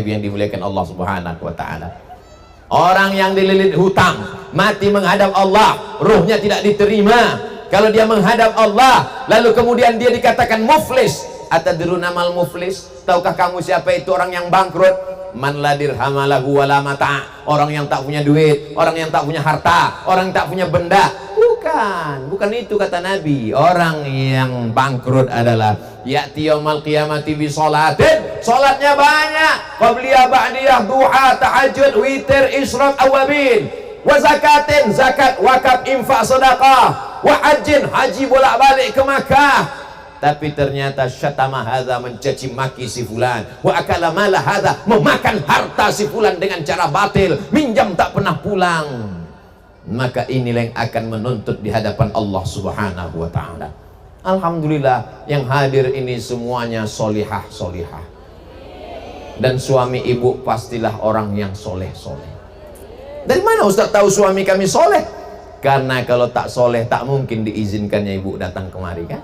yang dimuliakan Allah Subhanahu wa taala. Orang yang dililit hutang mati menghadap Allah, ruhnya tidak diterima. Kalau dia menghadap Allah lalu kemudian dia dikatakan muflis. Atadruna mal muflis? Tahukah kamu siapa itu orang yang bangkrut? Man la dirhama lahu wala mata'. Orang yang tak punya duit, orang yang tak punya harta, orang yang tak punya benda. Bukan itu kata Nabi. Orang yang bangkrut adalah ya'ti yaumal qiyamati bi sholatin, sholatnya banyak, qabliyah, ba'diyah, duha, tahajud, witir, isyraq, awabin, wa zakatin, zakat, wakaf, infak, sedekah, wa hajjin, haji bolak-balik ke Makkah. Tapi ternyata syatama hadza, mencaci maki si fulan, wa akala mala hadza, memakan harta si fulan dengan cara batil, minjam tak pernah pulang. Maka inilah yang akan menuntut di hadapan Allah Subhanahu wa taala. Alhamdulillah yang hadir ini semuanya solihah solihah, dan suami ibu pastilah orang yang soleh-soleh. Dari mana Ustaz tahu suami kami soleh? Karena kalau tak soleh tak mungkin diizinkannya ibu datang kemari kan.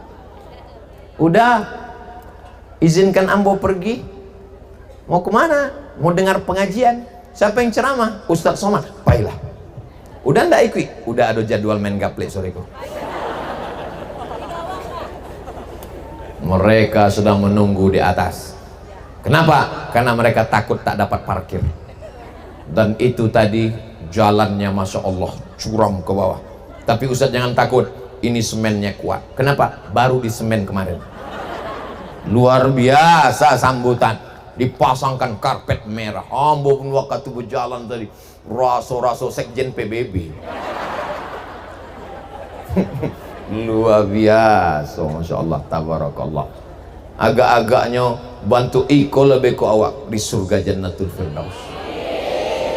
Udah izinkan ambo pergi, mau kemana? Mau dengar pengajian. Siapa yang ceramah? Ustaz Somad. Baiklah. Udah ndak ikut? Udah ada jadwal main gaple soreku. Mereka sedang menunggu di atas. Kenapa? Karena mereka takut tak dapat parkir. Dan itu tadi jalannya Masya Allah curam ke bawah. Tapi Ustaz jangan takut, ini semennya kuat. Kenapa? Baru di semen kemarin. Luar biasa sambutan. Dipasangkan karpet merah. Ambo pun waktu berjalan tadi raso-raso sekjen PBB. Luar biasa, Masya Allah, tabarakallah. Agak-agaknya bantu iko lebih ku awak di surga Jannatul Firdaus.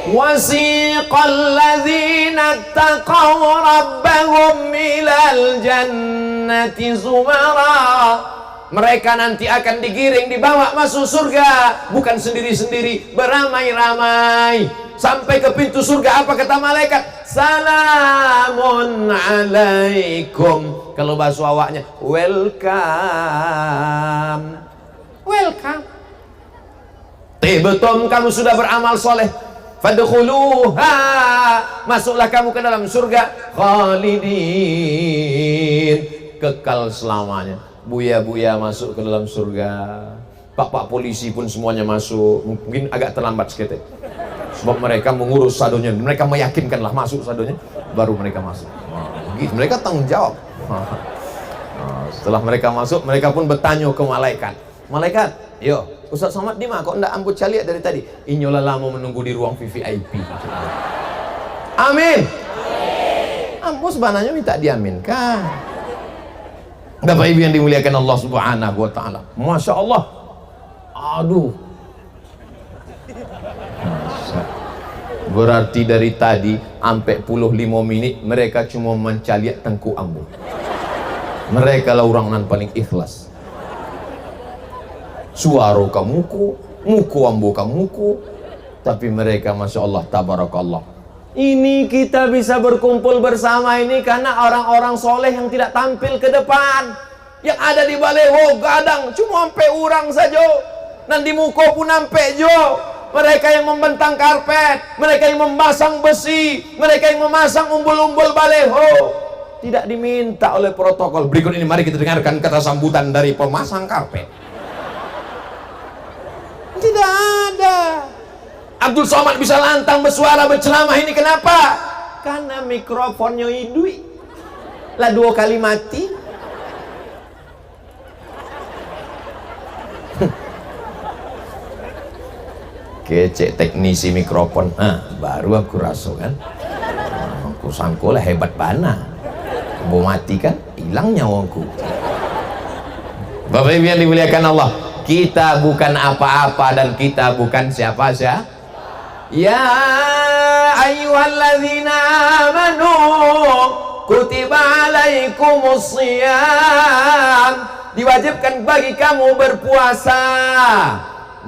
Wasiqal ladzina taqaw rabbahum ilal jannati zumara. Mereka nanti akan digiring, dibawa masuk surga, bukan sendiri-sendiri, beramai-ramai sampai ke pintu surga. Apa kata malaikat? Salamun alaikum. Kalau bahasa awaknya welcome, welcome. Betul, kamu sudah beramal soleh, fadkhuluha, masuklah kamu ke dalam surga, khalidin, kekal selamanya. Buya-buya masuk ke dalam surga, pak-pak polisi pun semuanya masuk. Mungkin agak terlambat sedikit, sebab mereka mengurus sadonya, mereka meyakinkanlah masuk sadonya, baru mereka masuk. Gitu, mereka tanggung jawab. Setelah mereka masuk, mereka pun bertanya ke malaikat. Malaikat, yo, Ustaz Somad di mana? Kok ndak ambut caliat dari tadi? Inyolah lama menunggu di ruang VVIP. Amin. Ampun sebenarnya minta diaminkan. Bapak Ibu yang dimuliakan Allah Subhanahu wa taala. Masya Allah. Aduh. Berarti dari tadi sampai 45 menit mereka cuma mencaliat tengku ambo. Mereka lah orang nan paling ikhlas. Suaro kamuku, muku ambo kamuku. Tapi mereka Masya Allah, tabarakallah. Ini kita bisa berkumpul bersama ini karena orang-orang soleh yang tidak tampil ke depan. Yang ada di baleho gadang cuma sampai orang saja. Nanti muko pun sampai jo. Mereka yang membentang karpet, mereka yang memasang besi, mereka yang memasang umbul-umbul baleho. Tidak diminta oleh protokol. Berikut ini mari kita dengarkan kata sambutan dari pemasang karpet. Tidak ada. Abdul Somad bisa lantang bersuara berceramah ini kenapa? Karena mikrofonnya idui lah 2 kali mati. Kece teknisi mikrofon. Baru aku rasa kan, aku sangka lah hebat bana. Mau mati kan hilang nyawaku. Bapak Ibu yang dimuliakan Allah, kita bukan apa-apa dan kita bukan siapa-siapa. Ya ayyuhalladzina amanu kutiba alaikumusiyam, diwajibkan bagi kamu berpuasa.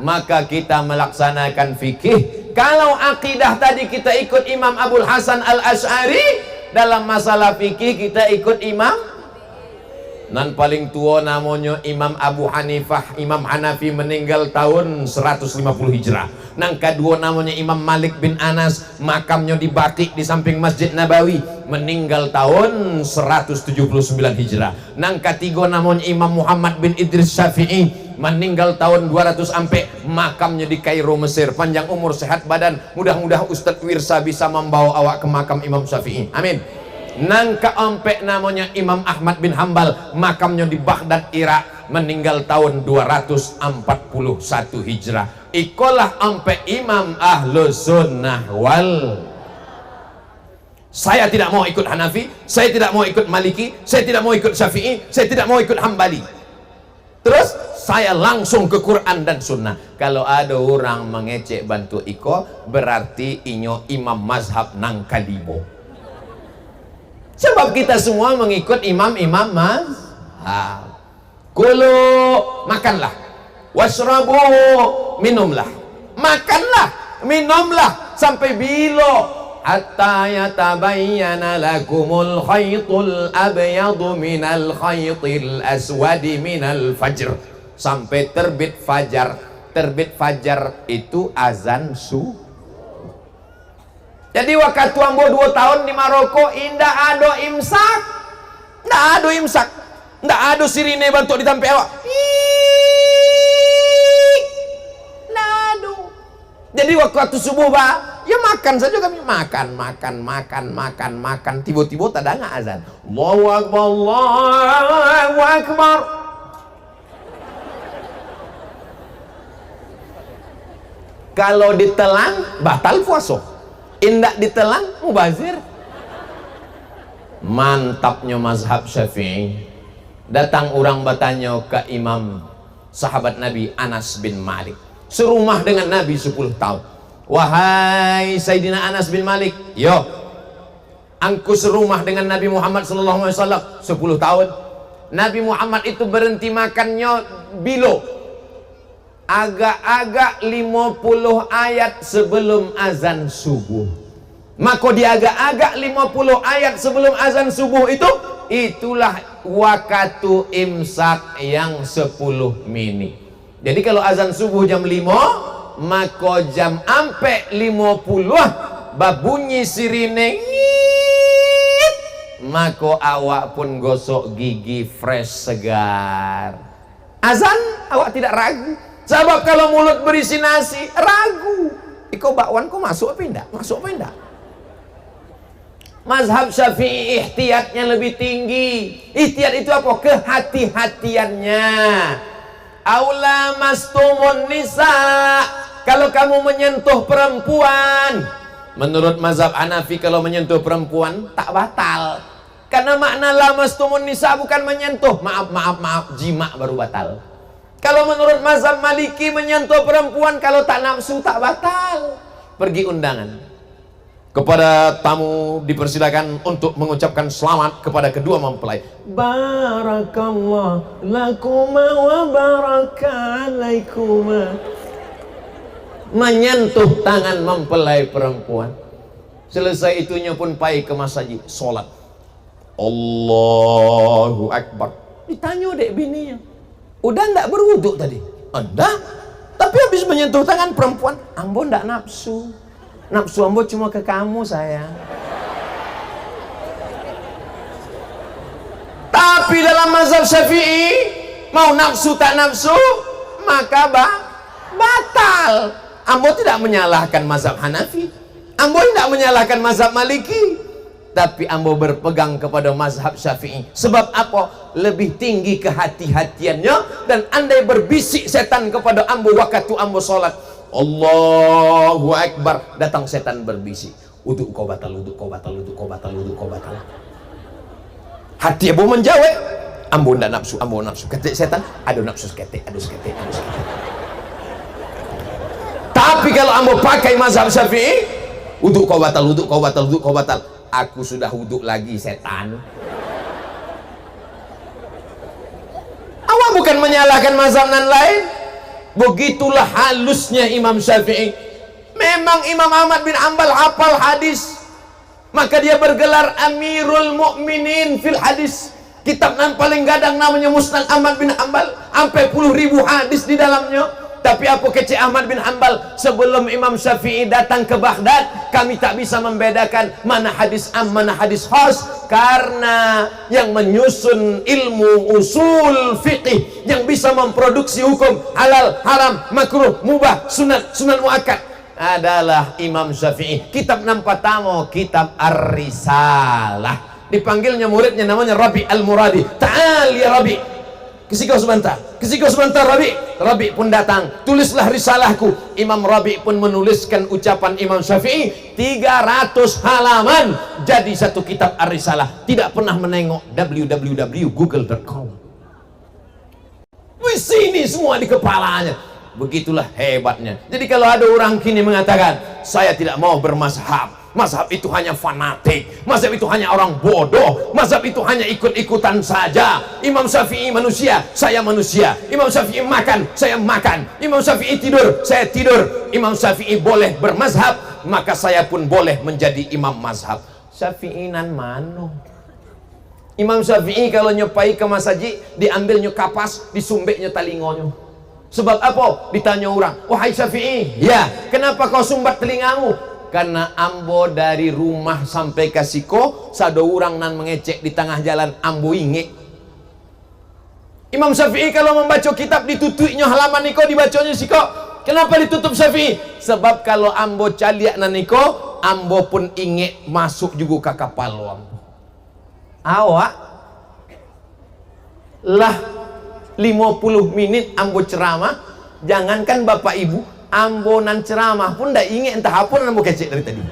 Maka kita melaksanakan fikih. Kalau akidah tadi kita ikut Imam Abul Hasan Al-Asy'ari, dalam masalah fikih kita ikut Imam Nan paling tua namanya Imam Abu Hanifah, Imam Hanafi, meninggal tahun 150 Hijrah. Nang kedua namanya Imam Malik bin Anas, makamnya di Baqi di samping Masjid Nabawi, meninggal tahun 179 Hijrah. Nang ketiga namanya Imam Muhammad bin Idris Syafi'i, meninggal tahun 200 ampe, makamnya di Kairo Mesir. Panjang umur, sehat badan, mudah-mudahan Ustadz Wirsa bisa membawa awak ke makam Imam Syafi'i, amin. Nang keempat namanya Imam Ahmad bin Hambal, makamnya di Baghdad, Irak, meninggal tahun 241 Hijrah. Ikolah empat imam ahlu sunnah wal. Saya tidak mau ikut Hanafi, saya tidak mau ikut Maliki, saya tidak mau ikut Syafi'i, saya tidak mau ikut Hambali. Terus saya langsung ke Quran dan Sunnah. Kalau ada orang mengecek bantu iko, berarti inyo imam mazhab nang kalimo. Sebab kita semua mengikut imam-imam mazhab. Kulu, makanlah. Wasrabu, minumlah. Makanlah, minumlah sampai bila hatta yatabayyana lakumul khaytul abyadu minal khaytil aswadi minal fajr. Sampai terbit fajar. Terbit fajar itu azan subuh. Jadi waktu ambo 2 tahun di Maroko, indah ada imsak, ndak ada imsak, ndak ada sirine bantu ditampe awak, ndak ada. Jadi waktu subuh ba, ya makan saja kami, makan. Tiba-tiba tak ada nggak azan. Allahu Akbar, Allahu Akbar. Kalau ditelan batal puasa. Indak ditelan mubazir. Mantapnya mazhab Syafi'i. Datang orang bertanya ke imam sahabat Nabi Anas bin Malik, serumah dengan Nabi 10 tahun. Wahai Sayyidina Anas bin Malik, yo, angku serumah dengan Nabi Muhammad SAW 10 tahun. Nabi Muhammad itu berhenti makannya bilo agak-agak 50 ayat sebelum azan subuh. Maka di agak-agak 50 ayat sebelum azan subuh itu, itulah waktu imsak yang 10 menit. Jadi kalau azan subuh jam 5, maka jam ampe 50 babunyi sirine, maka awak pun gosok gigi fresh segar. Azan awak tidak ragu. Sebab kalau mulut berisi nasi, ragu. Iko bakwan kok masuk apa enggak? Masuk apa enggak? Mazhab Syafi'i ihtiyatnya lebih tinggi. Ihtiyat itu apa? Kehati-hatiannya. Aula mastumun nisa. Kalau kamu menyentuh perempuan, menurut mazhab Hanafi, kalau menyentuh perempuan tak batal. Karena makna lamastumun nisa bukan menyentuh. Maaf, jima baru batal. Kalau menurut mazhab Maliki, menyentuh perempuan kalau tak nafsu tak batal. Pergi undangan. Kepada tamu dipersilakan untuk mengucapkan selamat kepada kedua mempelai. Barakallah lakuma wa barakalaikuma. Menyentuh tangan mempelai perempuan. Selesai itunya pun pai ke masjid, sholat. Allahu Akbar. Ditanya dek bininya, udah ndak berwuduk tadi? Ada. Tapi habis menyentuh tangan perempuan, ambo ndak nafsu. Nafsu ambo cuma ke kamu sayang. Tapi dalam mazhab Syafi'i, mau nafsu tak nafsu, maka batal. Ambo tidak menyalahkan mazhab Hanafi, ambo tidak menyalahkan mazhab Maliki, tapi ambo berpegang kepada mazhab Syafi'i. Sebab apa? Lebih tinggi kehati-hatiannya. Dan andai berbisik setan kepada ambo waktu ambo sholat, Allahu Akbar, datang setan berbisik, uduk kau batal, uduk kau batal, uduk kau batal, uduk kau batal. Hati ambo menjawab, ambo ndak nafsu, ambo nafsu. Ketik setan, aduh nafsu seketik, aduh seketik, aduh seketik. Tapi kalau ambo pakai mazhab Syafi'i, uduk kau batal, uduk kau batal, uduk kau batal. Aku sudah wuduk lagi setan. Awak bukan menyalahkan mazhab nan lain. Begitulah halusnya Imam Syafi'i. Memang Imam Ahmad bin Hanbal hafal hadis, maka dia bergelar Amirul Mukminin fil hadis. Kitab yang paling gadang namanya Musnad Ahmad bin Hanbal, sampai puluh ribu hadis di dalamnya. Tapi apa kecil Ahmad bin Hanbal, sebelum Imam Syafi'i datang ke Baghdad, kami tak bisa membedakan mana hadis am, mana hadis khas, karena yang menyusun ilmu usul fiqih, yang bisa memproduksi hukum halal, haram, makruh, mubah, sunat, sunat muakkad adalah Imam Syafi'i. Kitab yang pertama kitab Ar-Risalah. Dipanggilnya muridnya namanya Rabi Al-Muradi. Ta'al ya Rabi, kesikau sebentar, kesikau sebentar Rabi. Rabi pun datang, tulislah risalahku. Imam Rabi pun menuliskan ucapan Imam Syafi'i 300 halaman jadi satu kitab Ar-Risalah. Tidak pernah menengok www.google.com. Di sini semua di kepalanya. Begitulah hebatnya. Jadi kalau ada orang kini mengatakan saya tidak mau bermazhab, mazhab itu hanya fanatik, mazhab itu hanya orang bodoh, mazhab itu hanya ikut-ikutan saja. Imam Syafi'i manusia, saya manusia. Imam Syafi'i makan, saya makan. Imam Syafi'i tidur, saya tidur. Imam Syafi'i boleh bermazhab, maka saya pun boleh menjadi imam mazhab. Syafi'inan mano? Imam Syafi'i kalau nyopai ke masjid, diambilnya kapas, disumbeknya talingonya. Sebab apa? Ditanya orang, wahai Syafi'i, ya, kenapa kau sumbat telingamu? Karena ambo dari rumah sampai ke siko, sado orang nan mengecek di tengah jalan, ambo inge. Imam Syafi'i kalau membaca kitab ditutupnya halaman niko, dibacanya siko. Kenapa ditutup Syafi'i? Sebab kalau ambo caliak nan niko, ambo pun inge masuk juga ke kapal ambo. Awak lah 50 menit ambo ceramah, jangankan bapak ibu, ambo nan ceramah pun ndak inget entah apa ambo kecek dari tadi.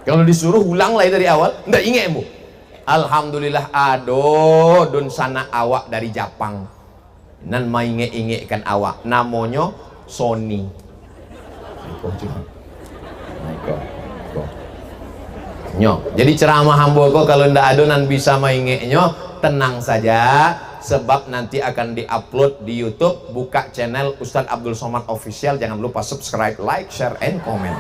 Kalau disuruh ulang lagi dari awal, ndak inget ambo. Alhamdulillah ado don sana awak dari Jepang. Nan mainge-inge kan awak, namanya Sony. Nyo, jadi ceramah ambo kok kalau ndak ado nan bisa mainge nyo, tenang saja. Sebab nanti akan diupload di YouTube. Buka channel Ustadz Abdul Somad Official, jangan lupa subscribe, like, share, and comment.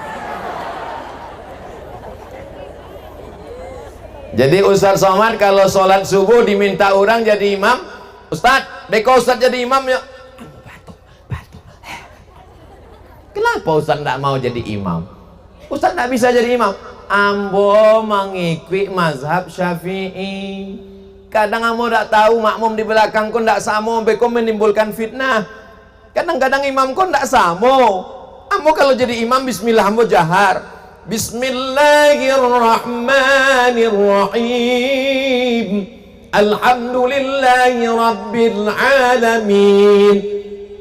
Jadi Ustadz Somad kalau sholat subuh diminta orang jadi imam, Ustadz, beko Ustadz jadi imam ya. Batuk. Kenapa Ustadz tidak mau jadi imam? Ustadz tidak bisa jadi imam. Ambo mengikuti mazhab Syafi'i. Kadang ambo tak tahu makmum di belakang kau tak sama, beko menimbulkan fitnah. Kadang-kadang imam kau tak sama. Ambo kalau jadi imam bismillah ambo jahar. Bismillahirrahmanirrahim. Alhamdulillahi rabbil alamin.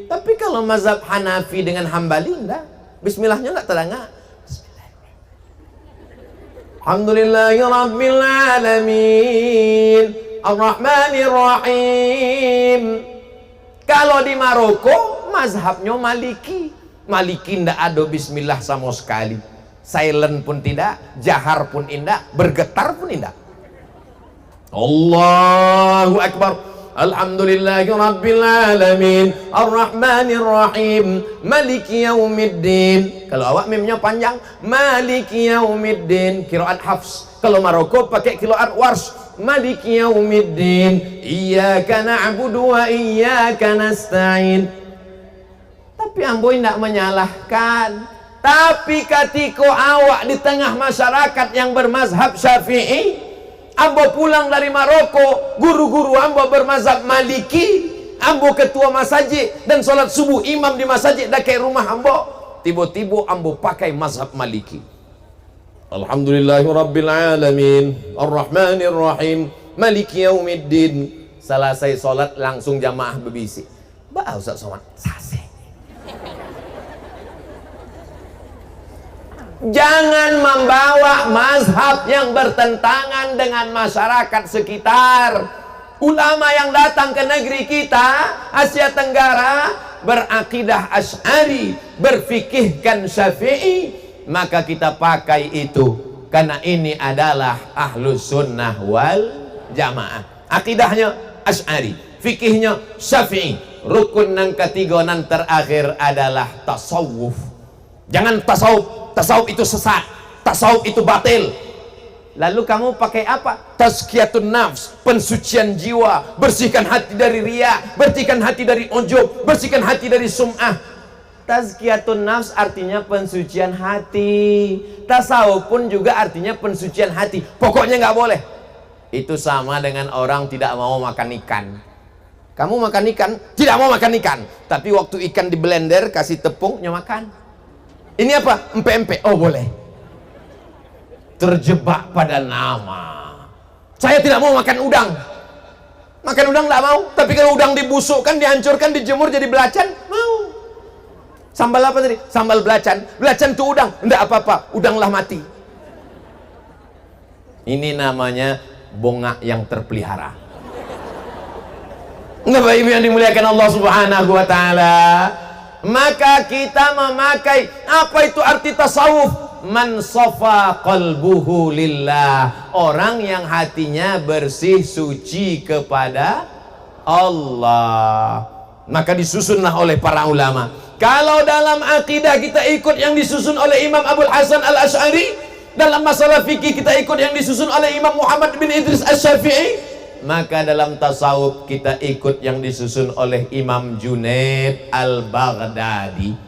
Tapi kalau mazhab Hanafi dengan Hambali enggak. Bismillahnya enggak terdengar. Alhamdulillahi rabbil alamin. Ar-Rahmanir-Rahim. Kalau di Maroko mazhabnya Maliki. Maliki ndak ada bismillah sama sekali. Silent pun tidak, jahar pun tidak, bergetar pun tidak. Allahu Akbar. Alhamdulillahi rabbil alamin. Ar-Rahmanir-Rahim. Maliki yaumiddin. Kalau awak mimnya panjang, Maliki yaumiddin. Qiraat Hafs. Kalau Maroko pakai qiraat Warsh. Maliki yaumiddin. Iyyaka na'budu wa iyyaka nasta'in. Tapi ambo tidak menyalahkan. Tapi ketika awak di tengah masyarakat yang bermazhab Syafi'i, ambo pulang dari Maroko, guru-guru ambo bermazhab Maliki, ambo ketua masjid dan sholat subuh imam di masjid dekat rumah ambo, tiba-tiba ambo pakai mazhab Maliki. Alhamdulillahirabbil alamin, Ar-Rahmanir-Rahim, Maliki yaumiddin. Selesai sholat langsung jamaah berbisik. Bah Ustaz Somad, sase. Jangan membawa mazhab yang bertentangan dengan masyarakat sekitar. Ulama yang datang ke negeri kita, Asia Tenggara, berakidah Asy'ari, berfikihkan Syafi'i, maka kita pakai itu. Karena ini adalah Ahlus Sunnah wal Jamaah. Akidahnya Asy'ari, fikihnya Syafi'i. Rukun yang ketiga dan terakhir adalah tasawuf. Jangan tasawuf. Tasawuf itu sesat, tasawuf itu batil. Lalu kamu pakai apa? Tazkiyatun nafs, pensucian jiwa, bersihkan hati dari riya, bersihkan hati dari ujub, bersihkan hati dari sum'ah. Tazkiyatun nafs artinya pensucian hati. Tasawuf pun juga artinya pensucian hati. Pokoknya nggak boleh. Itu sama dengan orang tidak mau makan ikan. Kamu makan ikan, tidak mau makan ikan, tapi waktu ikan di blender kasih tepungnya makan. Ini apa? Empe-empe. Oh boleh. Terjebak pada nama. Saya tidak mau makan udang. Makan udang tidak mau. Tapi kalau udang dibusukkan, dihancurkan, dijemur jadi belacan, mau. Sambal apa tadi? Sambal belacan. Belacan itu udang. Tidak apa-apa, udanglah mati. Ini namanya bongak yang terpelihara. Bapak Ibu yang dimuliakan Allah Subhanahu wa taala. Maka kita memakai, apa itu arti tasawuf? Man safa qalbuhu lillah, orang yang hatinya bersih suci kepada Allah. Maka disusunlah oleh para ulama. Kalau dalam akidah kita ikut yang disusun oleh Imam Abul Hasan Al-Asy'ari, dalam masalah fikih kita ikut yang disusun oleh Imam Muhammad bin Idris Asy-Syafi'i, maka dalam tasawuf kita ikut yang disusun oleh Imam Junaid Al-Baghdadi,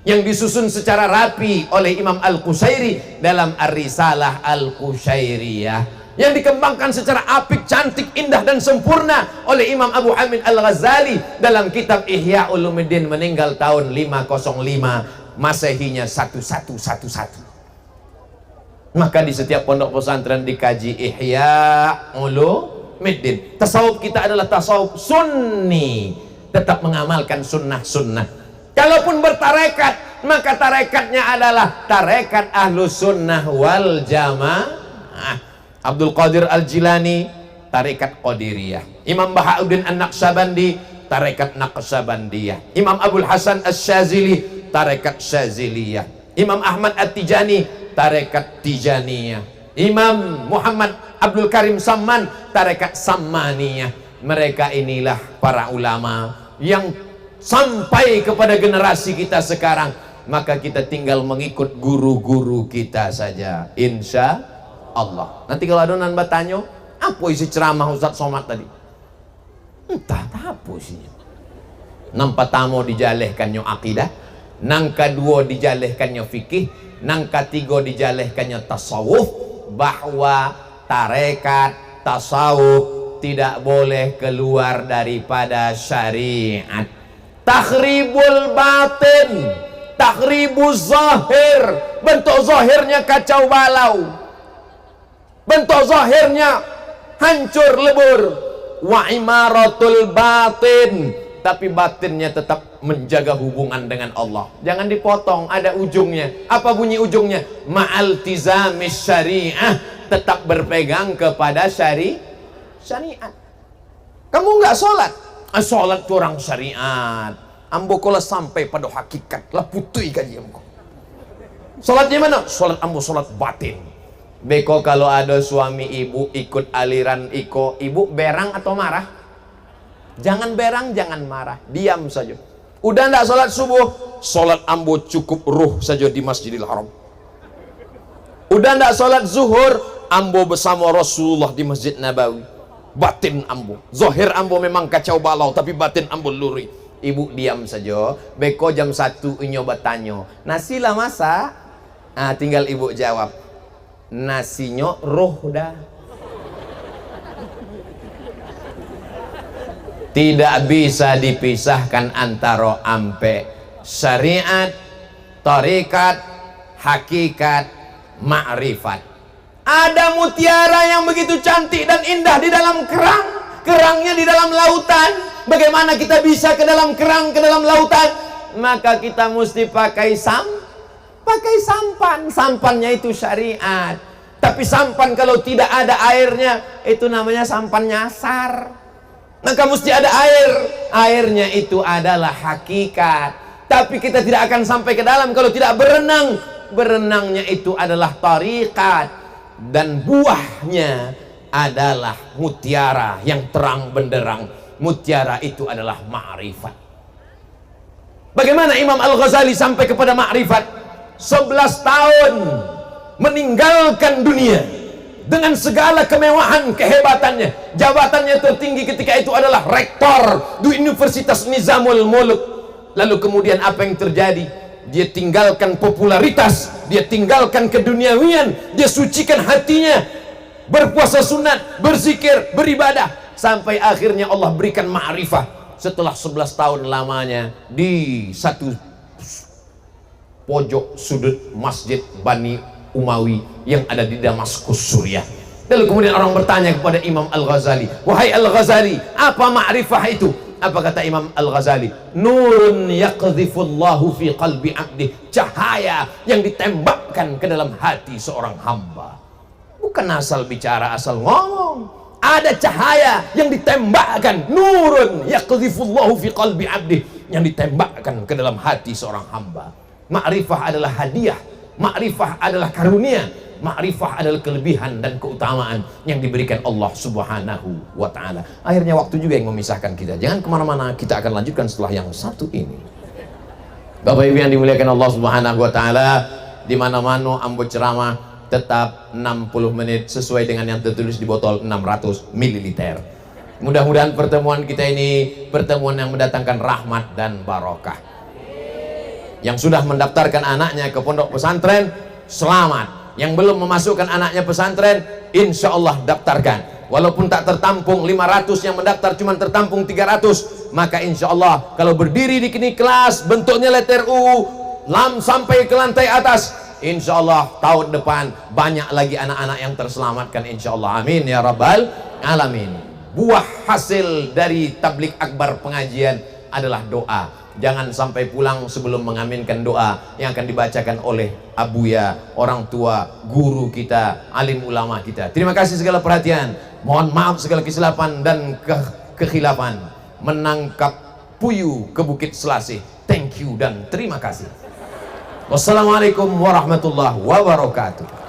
yang disusun secara rapi oleh Imam Al-Qushairi dalam Ar-Risalah Al-Qushairiyah, yang dikembangkan secara apik, cantik, indah dan sempurna oleh Imam Abu Hamid Al-Ghazali dalam kitab Ihya Ulumuddin, meninggal tahun 505 Masehinya 1111. Maka di setiap pondok pesantren dikaji Ihya Ulumuddin. Tasawuf kita adalah tasawuf sunni, tetap mengamalkan sunnah-sunnah. Kalaupun bertarekat, maka tarekatnya adalah tarekat Ahlus Sunnah wal Jamaah. Abdul Qadir Al-Jilani, tarekat Qadiriyah. Imam Bahauddin An-Naqsyabandi, tarekat Naqsyabandiyah. Imam Abul Hasan Asy-Syazili, tarekat Syaziliyah. Imam Ahmad At-Tijani, tarekat Tijaniyah. Imam Muhammad Abdul Karim Samman, tarekat Sammaniyah. Mereka inilah para ulama yang sampai kepada generasi kita sekarang. Maka kita tinggal mengikut guru-guru kita saja, insya Allah. Nanti kalau ada nan bertanya, apa isi ceramah Ustaz Somad tadi? Entah apa isinya. Nang pertama dijalehkannya akidah, nang kedua dijalehkannya fikih, nang ketiga dijalehkannya tasawuf, bahwa tarekat tasawuf tidak boleh keluar daripada syariat. Takhribul batin, takhribuz zahir, bentuk zahirnya kacau balau, bentuk zahirnya hancur lebur. Wa imaratul batin, tapi batinnya tetap menjaga hubungan dengan Allah. Jangan dipotong, ada ujungnya. Apa bunyi ujungnya? Ma'altizamis syariah, tetap berpegang kepada syariat. Kamu nggak sholat, sholat kurang syariat, ambo kola sampai pada hakikat lah putui kaji ambo. Sholatnya mana? Sholat ambo sholat batin. Beko kalau ada suami ibu ikut aliran iko, ibu berang atau marah? Jangan berang, jangan marah, diam saja. Udah ndak sholat subuh, sholat ambo cukup ruh saja di Masjidil Haram. Udah ndak sholat zuhur, ambo bersama Rasulullah di Masjid Nabawi. Batin ambo, zahir ambo memang kacau balau, tapi batin ambo luri. Ibu diam saja. Beko jam 1 inyo bertanya, nasi lah masak? Tinggal ibu jawab, nasinya roh dah. Tidak bisa dipisahkan antara ampe syariat, tarikat, hakikat, ma'rifat. Ada mutiara yang begitu cantik dan indah di dalam kerang, kerangnya di dalam lautan. Bagaimana kita bisa ke dalam kerang, ke dalam lautan? Maka kita mesti pakai sampan. Sampannya itu syariat. Tapi sampan kalau tidak ada airnya, itu namanya sampan nyasar. Maka mesti ada air. Airnya itu adalah hakikat. Tapi kita tidak akan sampai ke dalam kalau tidak berenang. Berenangnya itu adalah tarikat. Dan buahnya adalah mutiara yang terang benderang. Mutiara itu adalah ma'rifat. Bagaimana Imam Al-Ghazali sampai kepada ma'rifat? 11 tahun meninggalkan dunia, dengan segala kemewahan, kehebatannya. Jabatannya tertinggi ketika itu adalah rektor di Universitas Nizamul Mulk. Lalu kemudian apa yang terjadi? Dia tinggalkan popularitas, dia tinggalkan keduniawian, dia sucikan hatinya, berpuasa sunat, berzikir, beribadah, sampai akhirnya Allah berikan ma'rifah. Setelah 11 tahun lamanya di satu pojok sudut masjid Bani Umawi yang ada di Damaskus, Suriah. Lalu kemudian orang bertanya kepada Imam Al-Ghazali, wahai Al-Ghazali, apa ma'rifah itu? Apa kata Imam Al-Ghazali? Nurun yaqdhifullahu fi qalbi abdi, cahaya yang ditembakkan ke dalam hati seorang hamba. Bukan asal bicara, asal ngomong. Ada cahaya yang ditembakkan, nurun yaqdhifullahu fi qalbi abdi, yang ditembakkan ke dalam hati seorang hamba. Ma'rifah adalah hadiah, ma'rifah adalah karunia, ma'rifah adalah kelebihan dan keutamaan yang diberikan Allah Subhanahu wa ta'ala. Akhirnya waktu juga yang memisahkan kita. Jangan kemana-mana, kita akan lanjutkan setelah yang satu ini. Bapak Ibu yang dimuliakan Allah Subhanahu wa ta'ala, di mana-mana ambo ceramah tetap 60 menit sesuai dengan yang tertulis di botol 600 ml. Mudah-mudahan pertemuan kita ini pertemuan yang mendatangkan rahmat dan barokah. Yang sudah mendaftarkan anaknya ke pondok pesantren, selamat. Yang belum memasukkan anaknya pesantren, insya Allah daftarkan. Walaupun tak tertampung 500 yang mendaftar, cuma tertampung 300, maka insya Allah kalau berdiri di kini kelas bentuknya letter U sampai ke lantai atas, insya Allah tahun depan banyak lagi anak-anak yang terselamatkan, insya Allah. Amin ya rabbal alamin. Buah hasil dari tablik akbar pengajian adalah doa. Jangan sampai pulang sebelum mengaminkan doa yang akan dibacakan oleh abuya, orang tua, guru kita, alim ulama kita. Terima kasih segala perhatian. Mohon maaf segala kesilapan dan kekhilafan. Menangkap puyuh ke Bukit Selasih. Thank you dan terima kasih. Wassalamualaikum warahmatullahi wabarakatuh.